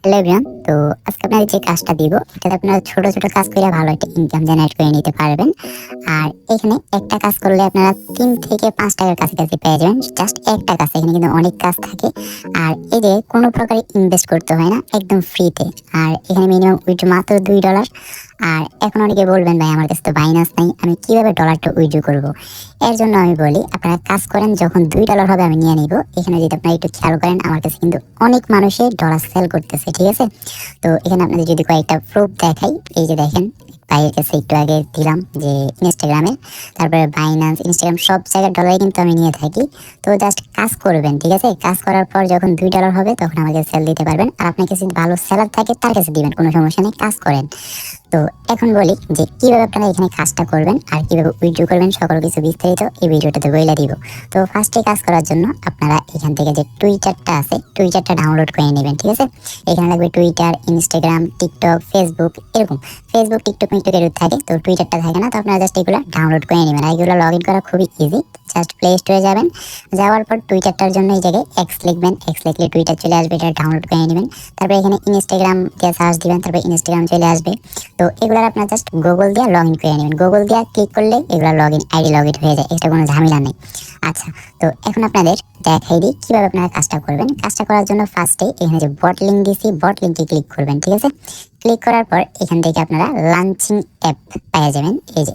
Hello everyone. তো আজকে আপনাদের যে কাজটা দিব এটাতে আপনারা ছোট ছোট কাজ করে ভালো একটা ইনকাম জেনারেট করে নিতে পারবেন। আর এখানে একটা কাজ করলে আপনারা ৩ থেকে ৫ টাকার কাছাকাছি পেয়ে যাবেন। জাস্ট একটা কাজ, এখানে কিন্তু অনেক কাজ থাকে। আর এই যে কোনো প্রকার ইনভেস্ট করতে হয় না, একদম ফ্রিতে। আর এখানে মিনিমাম উইথড্র মাত্র $2। আর এখন অনেকে বলবেন ভাই আমার কাছে তো বাইনান্স নাই, আমি কিভাবে ডলারটা উইথড্র করব? এর জন্য আমি বলি আপনারা কাজ করেন, যখন $2 হবে আমি নিয়ে নিব। এখানে যদি আপনারা একটু খেয়াল করেন, আমার কাছে কিন্তু অনেক মানুষে ডলার সেল করতেছে, ঠিক আছে? তো এখানে আপনাদের যদি কয়েকটা প্রুফ দেখাই, এই যে দেখেন ভাইয়ের কাছে একটু আগে দিলাম যে ইনস্টাগ্রামে, তারপরে বাইন্যান্স, ইনস্টাগ্রাম সব জায়গায় ডলারে কিন্তু আমি নিয়ে থাকি। তো জাস্ট কাজ করবেন, ঠিক আছে? কাজ করার পর যখন $2 হবে তখন আমাকে সেল দিতে পারবেন। আর আপনার কাছে যদি ভালো সেলার থাকে তার কাছে দিবেন, কোনো সমস্যা নেই, কাজ করেন। তো এখন বলি যে কিভাবে আপনারা এখানে কাজটা করবেন আর কিভাবে উইথড্র করবেন, সকল কিছু বিস্তারিত এই ভিডিওটাতে বলে দিব। তো ফার্স্টে কাজ করার জন্য আপনারা এখান থেকে যে টুইটারটা আছে, টুইটারটা ডাউনলোড করে নেবেন, ঠিক আছে? এখানে লাগবে টুইটার, ইনস্টাগ্রাম, টিকটক, ফেসবুক, এরকম। ফেসবুক, টিকটক এর থাকে, তো টুইটারটা থাকে না। তো আপনারা জাস্ট এগুলো ডাউনলোড করে নেবেন। আর এগুলো লগ ইন করা খুবই ইজি। জাস্ট প্লে স্টোরে যাবেন, যাওয়ার পর টুইটারটার জন্য এই জায়গায় এক্স লিখবেন, এক্স লিখলে টুইটার চলে আসবে, এটা ডাউনলোড করে নেবেন। তারপরে এখানে ইনস্টাগ্রাম দিয়ে সার্চ দিবেন, তারপরে ইনস্টাগ্রাম চলে আসবে। তো এগুলার আপনারা জাস্ট গুগল দিয়ে লগ ইন করে নেবেন। গুগল দিয়ে ক্লিক করলে এগুলো log in ID log in হয়ে যায়, এটা কোনো ঝামেলা নেই। আচ্ছা, তো এখন আপনাদের দেখাই দিই কিভাবে আপনারা কাজটা করবেন। কাজটা করার জন্য ফার্স্টে এখানে যে বট লিঙ্ক দিয়েছি, বট লিঙ্কে ক্লিক করবেন, ঠিক আছে? ক্লিক করার পর এখান থেকে আপনারা লঞ্চিং অ্যাপ পেয়ে যাবেন, এই যে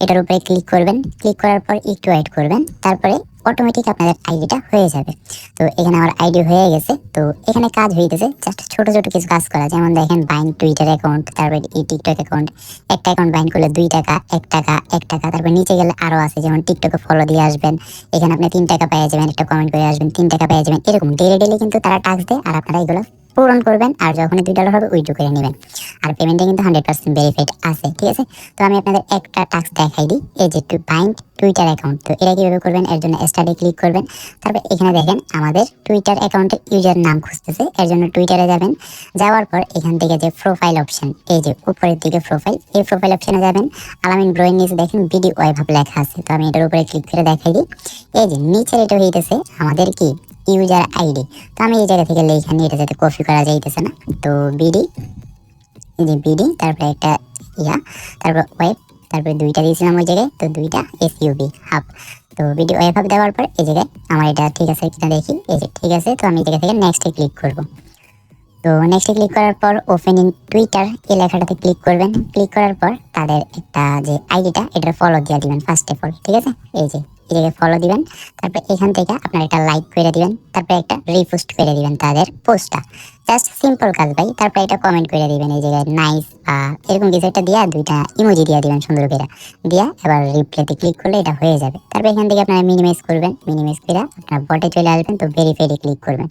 এটার উপরে ক্লিক করবেন। ক্লিক করার পর একটু ওয়েট করবেন, তারপরে অটোমেটিক আপনাদের আইডিটা হয়ে যাবে। তো এখানে আমার আইডি হয়ে গেছে। তো এখানে কাজ হইতেছে জাস্ট ছোট ছোট কিছু কাজ করা, যেমন দেখেন বাইন টুইটার অ্যাকাউন্ট, তারপরে এই টিকটক অ্যাকাউন্ট। একটা অ্যাকাউন্ট বাইন করলে 2 টাকা, 1 টাকা, 1 টাকা। তারপর নিচে গেলে আরো আছে, যেমন টিকটকে ফলো দিয়ে আসবেন, এখানে আপনি 3 টাকা পেয়ে যাবেন, একটা কমেন্ট করে আসবেন, 3 টাকা পেয়ে যাবেন। এরকম ডেলি ডেলি কিন্তু তারা টাস্ক দেয়, আর আপনারা এগুলো পূরণ করবেন। আর যখনই $2 হবে উইথড্র করে নেবেন। আর পেমেন্টটা কিন্তু 100% ভেরিফাইড আছে, ঠিক আছে? তো আমি আপনাদের একটা টাস্ক দেখাই দিই, এই যে বাইন্ড টুইটার অ্যাকাউন্ট। তো এটা কিভাবে করবেন, এর জন্য স্টার্টে ক্লিক করবেন। তারপর এখানে দেখেন আমাদের টুইটার অ্যাকাউন্টের ইউজার নাম খুঁজতেছে, এর জন্য টুইটারে যাবেন। যাওয়ার পর এখান থেকে যে প্রোফাইল অপশন, এই যে উপরের দিকে প্রোফাইল, এই প্রোফাইল অপশনে যাবেন। আলামিন ব্রোয়ের নিচে দেখেন বিডি ওয়াইভাব লেখা আছে, তো আমি এটার উপরে ক্লিক করে দেখাই দিই। এই যে নিচের এটা হইতেছে আমাদের কি ইউজার আইডি। তো আমি এই জায়গা থেকে লেখা নিয়ে এটা যাতে কপি করা যাইতেছে না, তো বিডি, এই যে বিডি, তারপরে একটা ইয়া, তারপর ওয়েব, তারপরে 2টা দিয়েছিলাম ওই জায়গায়, তো 2টা এসইউবি হাব। তো ভিডিও ওয়েব হাব দেওয়ার পর এই জায়গায় আমার এটা ঠিক আছে কিনা দেখি, এই যে ঠিক আছে। তো আমি এই জায়গা থেকে নেক্সটে ক্লিক করব। তো নেক্সটে ক্লিক করার পর ওপেন ইন টুইটার এই লেখাটাতে ক্লিক করবেন। ক্লিক করার পর তাদের একটা যে আইডিটা, এটা ফলো দিয়ে দিবেন ফার্স্ট অফ অল, ঠিক আছে? এই যে এই জায়গায় ফলো দিবেন। তারপর এখান থেকে আপনার একটা লাইক করে দিবেন, তারপর একটা রিপোস্ট করে দিবেন তাদের পোস্টটা। জাস্ট সিম্পল কাজ ভাই। তারপর এটা কমেন্ট করে দিবেন এই জায়গায় নাইস বা এরকম কিছু একটা দিয়া 2টা ইমোজি দিয়ে দিবেন সুন্দর করে দিয়া, এবার রিপ্লাইতে ক্লিক করলে এটা হয়ে যাবে। তারপর এখান থেকে আপনারা মিনিমাইজ করবেন, মিনিমাইজ করে আপনার বটে চলে আসবেন। তো ভেরিফাইডে ক্লিক করবেন।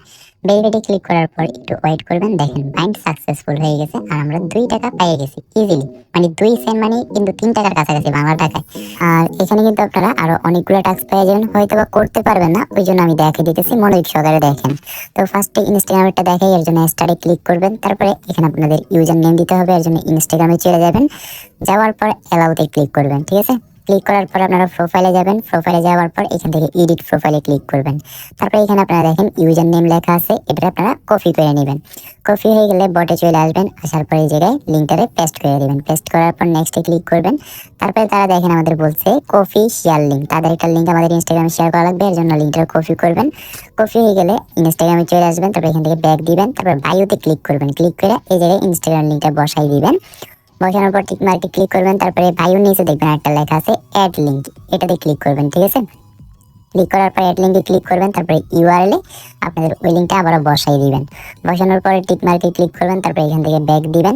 ভেরিফাইডে ক্লিক করার পর একটু ওয়েট করবেন, দেখেন বাইন্ড সাকসেসফুল হয়ে গেছে আর আমরা 2 টাকা পেয়ে গেছি ইজিলি। মানে 2 সেন্ট মানে কিন্তু 3 টাকার কাছাকাছি বাংলা টাকায়। আর এখানে কিন্তু আপনারা আরো অনেকগুলো টাস্ক পেয়ে যাবেন, হয়তো বা করতে পারবেন না, ওই জন্য আমি দেখিয়ে দিতেছি, মনোযোগ সহকারে দেখেন। তো ফার্স্টে ইনস্টাগ্রামটা দেখাই, এর জন্য স্টারে ক্লিক করবেন। তারপরে এখানে আপনাদের ইউজার নেম দিতে হবে, এর জন্য ইনস্টাগ্রামে চলে যাবেন। যাওয়ার পর অ্যালাউতে ক্লিক করবেন, ঠিক আছে? ক্লিক করার পর আপনারা প্রোফাইলে যাবেন। প্রোফাইলে যাওয়ার পর এখান থেকে এডিট প্রোফাইলে ক্লিক করবেন। তারপরে এখানে আপনারা দেখেন ইউজার নেম লেখা আছে, এটা আপনারা কপি করে নেবেন। কপি হয়ে গেলে বটে চলে আসবেন, আসার পর এই জায়গায় লিঙ্কটারে পেস্ট করে দিবেন। পেস্ট করার পর নেক্সটে ক্লিক করবেন। তারপরে তারা দেখেন আমাদের বলছে কপি শেয়ার লিঙ্ক, তাদের একটা লিঙ্ক আমাদের ইনস্টাগ্রামে শেয়ার করা লাগবে, এর জন্য লিঙ্কটা কপি করবেন। কপি হয়ে গেলে ইনস্টাগ্রামে চলে আসবেন, তারপর এখান থেকে ব্যাক দিবেন, তারপর বায়োতে ক্লিক করবেন। ক্লিক করে এই জায়গায় ইনস্টাগ্রাম লিঙ্কটা বসাই দিবেন। বসানোর পর টিক মার্কে ক্লিক করবেন। তারপরে বায়োর নিচে দেখবেন একটা লেখা আছে অ্যাড লিঙ্ক, এটাতে ক্লিক করবেন, ঠিক আছে? ক্লিক করার পর অ্যাড লিঙ্কে ক্লিক করবেন। তারপরে ইউআরএল আপনাদের ওই লিঙ্কটা আবার বসাই দিবেন। বসানোর পরে টিক মার্কে ক্লিক করবেন, তারপরে এখান থেকে ব্যাক দিবেন।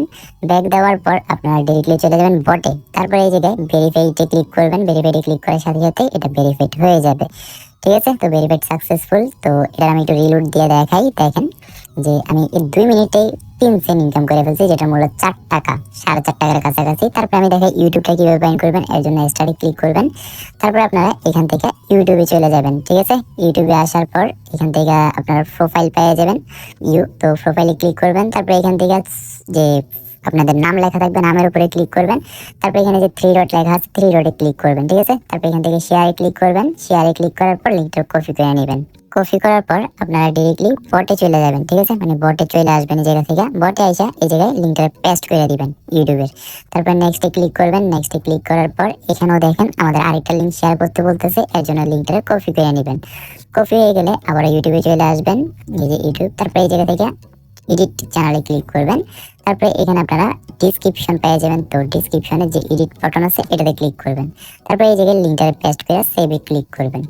ব্যাক দেওয়ার পর আপনারা ডিরেক্টলি চলে যাবেন বটে। তারপরে এই জায়গায় ভেরিফাইতে ক্লিক করবেন। ভেরিফাইতে ক্লিক করার সাথে সাথে এটা ভেরিফাইড হয়ে যাবে, ঠিক আছে? তো ভেরিফাইড সাকসেসফুল। তো এটা আমি একটু রিলোড দিয়ে দেখাই, দেখেন যে আমি এই 2 মিনিটেই 3 সেন্ট ইনকাম করে ফেলছি, যেটা মূল্য 4 টাকা, 4.5 টাকার কাছাকাছি। তারপরে আমি দেখাই ইউটিউবটা কিভাবে বাইন করবেন, এর জন্য স্টার্টে ক্লিক করবেন। তারপরে আপনারা এখান থেকে ইউটিউবে চলে যাবেন, ঠিক আছে? ইউটিউবে আসার পর এখান থেকে আপনারা প্রোফাইল পেয়ে যাবেন, তো প্রোফাইলে ক্লিক করবেন। তারপরে এখান থেকে যে আপনাদের নাম লেখা থাকবে, নামের উপরে ক্লিক করবেন। তারপর এখানে যে 3 ডট লেখা আছে, 3 ডটে ক্লিক করবেন, ঠিক আছে? তারপর এখান থেকে শেয়ারে ক্লিক করবেন। শেয়ারে ক্লিক করার পর লিঙ্কটা কপি করে নেবেন। কপি করার পর আপনারা ডিরেক্টলি বটে চলে যাবেন, ঠিক আছে, মানে বটে চলে আসবেন এই জায়গা থেকে। বটে আইসা এই জায়গায় লিঙ্কটা পেস্ট করে দিবেন ইউটিউবের। তারপর নেক্সটে ক্লিক করবেন। নেক্সটে ক্লিক করার পর এখানেও দেখেন আমাদের আরেকটা লিঙ্ক শেয়ার করতে বলতেছে, এর জন্য লিঙ্কটা কপি করে নেবেন। কপি হয়ে গেলে আবার ইউটিউবে চলে আসবেন, এই যে ইউটিউব। তারপর এই জায়গা থেকে এডিট চ্যানেলে ক্লিক করবেন। তারপরে এখানে আপনারা ডিসক্রিপশন পেয়ে যাবেন, তো ডিসক্রিপশনে যে এডিট বাটন আছে এটাতে ক্লিক করবেন। তারপরে এই জায়গায় লিঙ্কটা পেস্ট করে সেভে ক্লিক করবেন।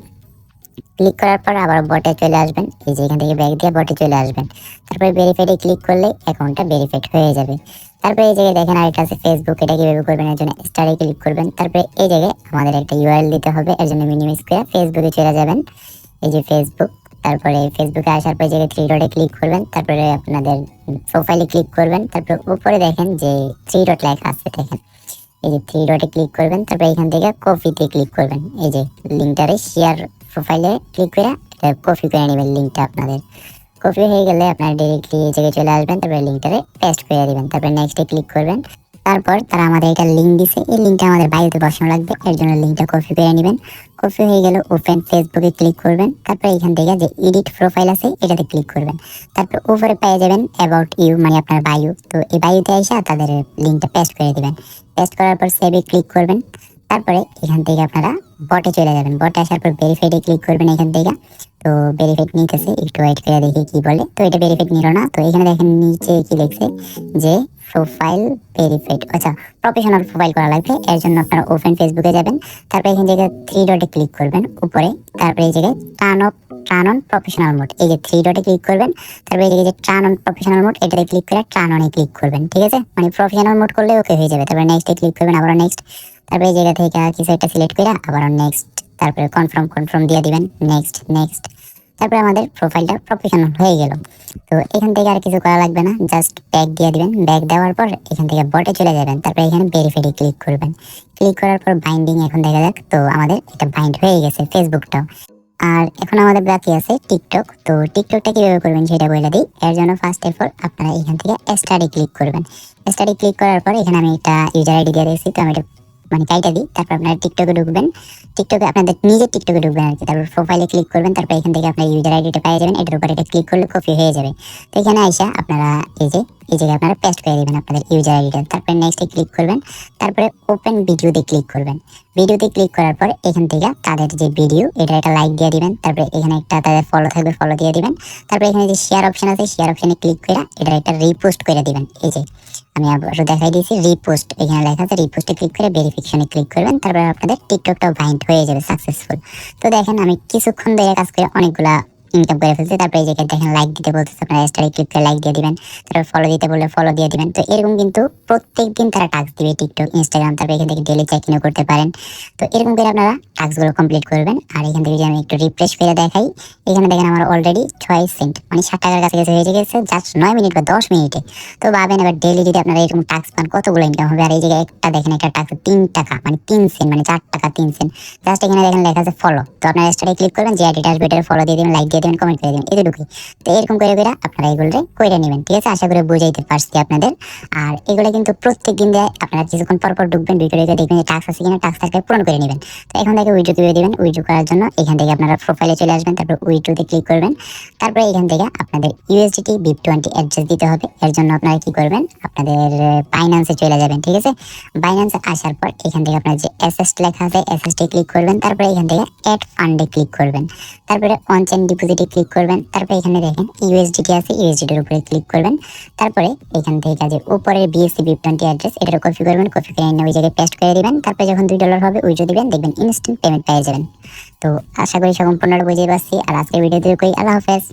ক্লিক করার পর আবার বটে চলে আসবেন, এই যে এখান থেকে ব্যাক দিয়ে বটে চলে আসবেন। তারপরে ভেরিফাইডে ক্লিক করলে অ্যাকাউন্টটা ভেরিফাইড হয়ে যাবে। তারপরে এই জায়গায় দেখেন আরেকটা আছে ফেসবুক, এটা কিভাবে করবেন এর জন্য স্টারে ক্লিক করবেন। তারপরে এই জায়গায় আমাদের একটা ইউআরএল দিতে হবে, এর জন্য মিনিমাইজ করে ফেসবুকে চলে যাবেন, এই যে ফেসবুক। তারপরে ফেসবুকে আসার পর জায়গায় থ্রি ডটে ক্লিক করবেন। তারপরে আপনাদের প্রোফাইলে ক্লিক করবেন। তারপরে উপরে দেখেন যে থ্রি ডট লেখা আছে, দেখেন এই যে থ্রি ডটে ক্লিক করবেন। তারপরে এখান থেকে কপিতে ক্লিক করবেন, এই যে লিঙ্কটারে শেয়ার প্রোফাইলে ক্লিক করে কপি করে নেবেন লিঙ্কটা। আপনাদের কপি হয়ে গেলে আপনারা ডিরেক্টলি এই জায়গায় চলে আসবেন। তারপরে লিঙ্কটারে পেস্ট করে দিবেন। তারপরে নেক্সটে ক্লিক করবেন। তারপর তারা আমাদের একটা লিঙ্ক দিছে, এই লিঙ্কটা আমাদের বায়োতে বসানো লাগবে, এর জন্য লিঙ্কটা কপি করে নেবেন। কপি হয়ে গেলে ওপেন ফেসবুকে ক্লিক করবেন। তারপরে এখান থেকে যে এডিট প্রোফাইল আছে এটাতে ক্লিক করবেন। তারপর উপরে পেয়ে যাবেন অ্যাবাউট ইউ, মানে আপনার বায়ু। তো এই বায়ুতে এসে তাদের লিঙ্কটা পেস্ট করে দিবেন। পেস্ট করার পর সেভে ক্লিক করবেন। তারপরে এখান থেকে আপনারা বটে চলে যাবেন। বটে আসার পর ভেরিফাইডে ক্লিক করবেন এখান থেকে। তো ভেরিফাইড নিতেছে, একটু ওয়েট করে দেখি কি বলে। তো এটা ভেরিফাইড নিল না। তো এখানে দেখেন নিচে কি লিখছে যে প্রোফাইল ভেরিফাইড, আচ্ছা প্রফেশনাল প্রোফাইল করা লাগবে, এর জন্য আপনারা ওপেন ফেসবুকে যাবেন। তারপরে এখান থেকে থ্রি ডটে ক্লিক করবেন উপরে। তারপরে এই জায়গায় টার্ন অন প্রফেশনাল মোড, এই যে থ্রি ডটে ক্লিক করবেন। তারপরে এই জায়গায় যে টার্ন অন প্রফেশনাল মোড এটাতে ক্লিক করে টার্ন অনে ক্লিক করবেন, ঠিক আছে, মানে প্রফেশনাল মোড করলে ওকে হয়ে যাবে। তারপরে নেক্সটে ক্লিক করবেন, আবার নেক্সট। তারপরে এই জায়গা থেকে কিছু একটা সিলেক্ট করে আবার নেক্সট। তারপরে কনফার্ম দিয়ে দিবেন, নেক্সট। তারপরে আমাদের প্রোফাইলটা প্রফেশনাল হয়ে গেল। তো এখান থেকে আর কিছু করা লাগবে না, জাস্ট ব্যাক দিয়ে দিবেন। ব্যাক দেওয়ার পর এখান থেকে বটে চলে যাবেন। তারপরে এখানে ভেরিফাইডে ক্লিক করবেন। ক্লিক করার পর বাইন্ডিং এখন দেখা যাক। তো আমাদের এটা বাইন্ড হয়ে গেছে ফেসবুকটাও। আর এখন আমাদের বাকি আছে টিকটক। তো টিকটকটা কিভাবে করবেন সেটা বলে দিই। এর জন্য ফার্স্ট অফ অল আপনারা এখান থেকে স্টাডি ক্লিক করবেন। স্টাডি ক্লিক করার পর এখানে আমি একটা ইউজার আইডি দিয়ে দিয়েছি, তো আমি এটা মানে কাইটা দিই। তারপর আপনারা টিকটকে ঢুকবেন। টিকটকে আপনাদের নিজের টিকটকে ঢুকবেন আর কি। তারপর প্রোফাইলে ক্লিক করবেন। তারপর এখান থেকে আপনার ইউজার আইডিটা পেয়ে যাবেন, এটার উপর এটা ক্লিক করলে কপি হয়ে যাবে। তো এখানে আইসা আপনারা এই জায়গায় আপনারা পেস্ট করে দিবেন আপনাদের ইউজার আইডিটা। তারপরে নেক্সটে ক্লিক করবেন। তারপরে ওপেন ভিডিওতে ক্লিক করবেন। ভিডিওতে ক্লিক করার পর এখান থেকে তাদের যে ভিডিও এটা একটা লাইক দিয়ে দিবেন। তারপরে এখানে একটা তাদের ফলো থাকবে, ফলো দিয়ে দিবেন। তারপরে এখানে যে শেয়ার অপশন আছে শেয়ার অপশনে ক্লিক করে এটা একটা রিপোস্ট করে দিবেন। এই যে আমি আবার দেখাই দিয়েছি রিপোস্ট, এখানে লেখা আছে রিপোস্টে ক্লিক করে ভেরিফিকেশনে ক্লিক করবেন। তারপরে আপনাদের টিকটকটাও বাইন্ড হয়ে যাবে সাকসেসফুল। তো দেখেন আমি কিছুক্ষণ ধরে কাজ করে অনেকগুলা ইনকাম করে ফেলছি। তারপরে এই জায়গায় দেখেন লাইক দিতে বলতেছে, আপনারা স্টারে ক্লিক করে লাইক দিয়ে দিবেন। তারপর ফলো দিতে বললে ফলো দিয়ে দিবেন। তো এরকম কিন্তু প্রত্যেকদিন তারা টাস্ক দিবে টিকটক, ইনস্টাগ্রাম। তারপরে এখান থেকে ডেলি চেক ইনও করতে পারেন। তো এরকম করে আপনারা টাস্কগুলো কমপ্লিট করবেন। আর এখান থেকে যদি আমি একটু রিফ্রেশ করে দেখাই, এখানে দেখেন আমার অলরেডি 6 সেন্ট মানে 60 টাকার কাছাকাছি হয়ে গেছে জাস্ট 9 মিনিট বা 10 মিনিটে। তো ভাবেন এবার ডেলি যদি আপনারা এরকম টাস্ক পান কতগুলো ইনকাম হবে। আর এই জায়গায় একটা দেখেন একটা টাস্ক 3 টাকা মানে 3 সেন্ট মানে 4 টাকা 3 সেন্ট। জাস্ট এখানে দেখেন লেখা আছে ফলো। তো আপনারা স্টারে ক্লিক করবেন, যে আইডিটা আসবে এটার ফলো দিয়ে দিবেন, লাইক দিয়ে দিবেন, কমেন্ট করে দিবেন, এতটুকুই। তো এরকম করে আপনারা এগুলো করে নেবেন, ঠিক আছে। আশা করি বুঝাইতে পারছি আপনাদের। আর এগুলো কিন্তু প্রত্যেক দিন দেয়, আপনারা কিছুক্ষণ পর ঢুকবেন, ভিডিওতে দেখবেন যে টাস্ক আছে কিনা, টাস্ক থাকলে পূরণ করে নেবেন। তো এখন থেকে উইড্রো করে দিবেন। উইড্রো করার জন্য এখান থেকে আপনারা প্রোফাইলে চলে আসবেন। তারপর উইড্রোতে ক্লিক করবেন। তারপরে এখান থেকে আপনাদের ইউএসডিটি BIP20 অ্যাড্রেস দিতে হবে। এর জন্য আপনারা কি করবেন, আপনাদের বাইন্যান্সে চলে যাবেন, ঠিক আছে। বাইন্যান্সে আসার পর এখান থেকে আপনার যে এসএস লেখা আছে এসএসটি ক্লিক করবেন। তারপরে এখান থেকে অ্যাড ফান্ডে ক্লিক করবেন। তারপরে অন চেইন ডিপোজিটে ক্লিক করবেন। তারপরে এখানে দেখেন ইউএসডিটি আছে, ইউএসডিটির উপরে ক্লিক করবেন। তারপরে এখান থেকে যে উপরে বিএসসি BIP20 অ্যাড্রেস এটা কপি করবেন। কপি করে এনে ওই জায়গায় পেস্ট করে দিবেন। তারপরে যখন $2 হবে উইড্রো দিবেন, দেখবেন ইনস্ট্যান্ট পেমেন্ট পেয়ে যাবেন। তো আশা করি সম্পূর্ণটা বুঝিয়ে পারছি। আর আজকের ভিডিওতে কই আল্লাহ হাফেজ।